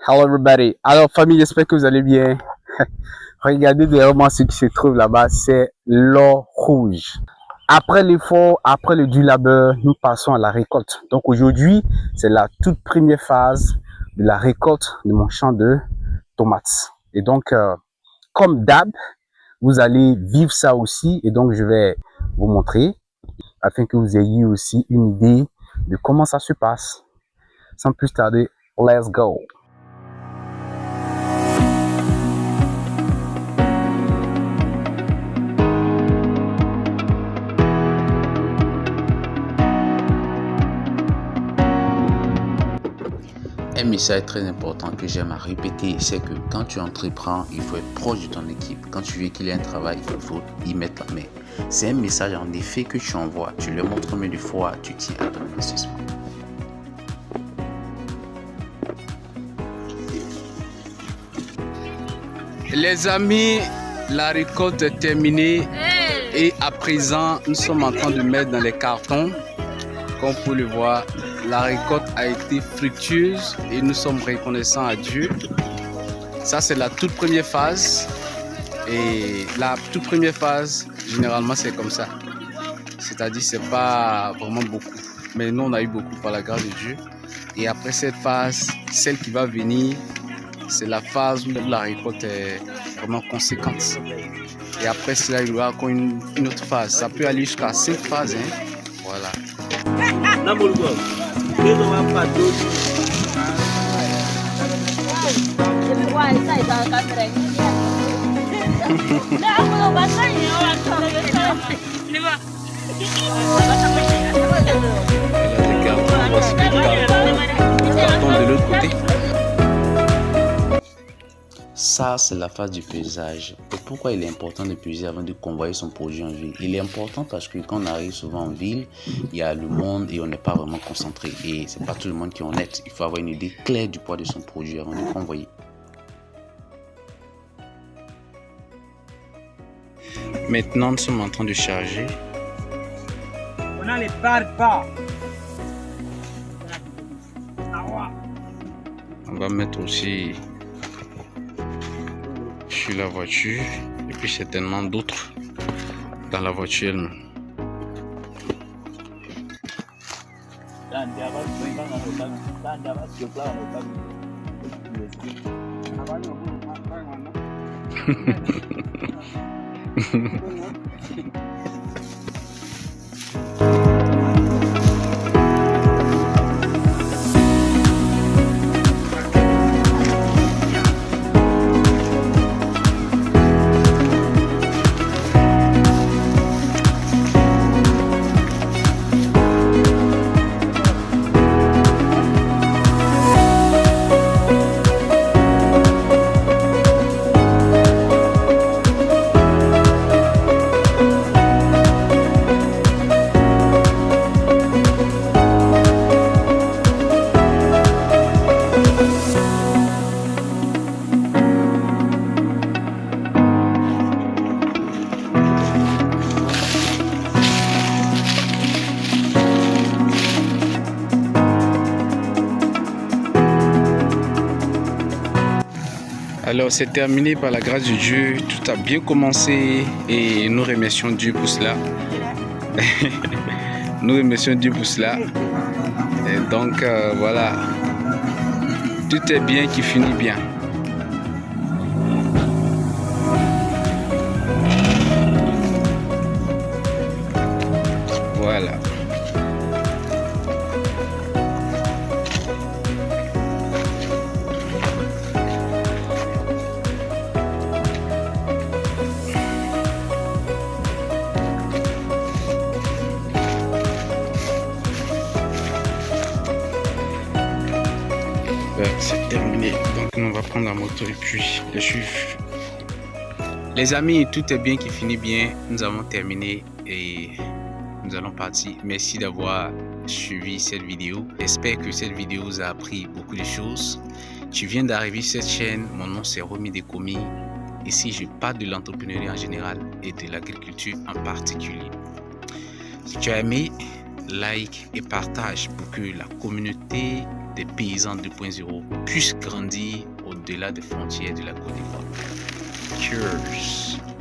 Hello everybody. Alors famille, j'espère que vous allez bien. Regardez derrière moi ce qui se trouve là-bas, c'est l'or rouge. Après l'effort, après le dur labeur, nous passons à la récolte. Donc aujourd'hui, c'est la toute première phase de la récolte de mon champ de tomates. Et donc, comme d'hab, vous allez vivre ça aussi. Et donc, je vais vous montrer afin que vous ayez aussi une idée de comment ça se passe. Sans plus tarder, let's go. Un message très important que j'aime à répéter, c'est que quand tu entreprends, il faut être proche de ton équipe. Quand tu veux qu'il y ait un travail, il faut y mettre la main. C'est un message en effet que tu envoies. Tu le montres combien de fois tu tiens à ton investissement. Les amis, la récolte est terminée et à présent, nous sommes en train de mettre dans les cartons. Comme vous pouvez le voir, la récolte a été fructueuse et nous sommes reconnaissants à Dieu. Ça, c'est la toute première phase. Et la toute première phase, généralement, c'est comme ça. C'est-à-dire, c'est pas vraiment beaucoup. Mais nous, on a eu beaucoup par la grâce de Dieu. Et après cette phase, celle qui va venir, c'est la phase où la récolte est vraiment conséquente. Et après cela, il y aura encore une autre phase. Ça peut aller jusqu'à 5 phases. Hein. Voilà. De l'autre côté. Ça, c'est la phase du paysage. Et pourquoi il est important de peser avant de convoyer son produit en ville? Il est important parce que quand on arrive souvent en ville, il y a le monde et on n'est pas vraiment concentré. Et c'est pas tout le monde qui est honnête. Il faut avoir une idée claire du poids de son produit avant de convoyer. Maintenant, nous sommes en train de charger. On a les barres. On va mettre aussi sur la voiture et puis certainement d'autres dans la voiture. Alors c'est terminé par la grâce de Dieu, tout a bien commencé et nous remercions Dieu pour cela. Nous remercions Dieu pour cela. Et donc voilà, tout est bien qui finit bien. Voilà. C'est terminé, donc on va prendre la moto et puis les suivre. Les amis, tout est bien qui finit bien. Nous avons terminé et nous allons partir. Merci d'avoir suivi cette vidéo. J'espère que cette vidéo vous a appris beaucoup de choses. Tu viens d'arriver sur cette chaîne, mon nom c'est Romy Dekomi. Ici je parle de l'entrepreneuriat en général et de l'agriculture en particulier. Si tu as aimé, like et partage pour que la communauté des paysans 2.0 puissent grandir au-delà des frontières de la Côte d'Ivoire. Cheers!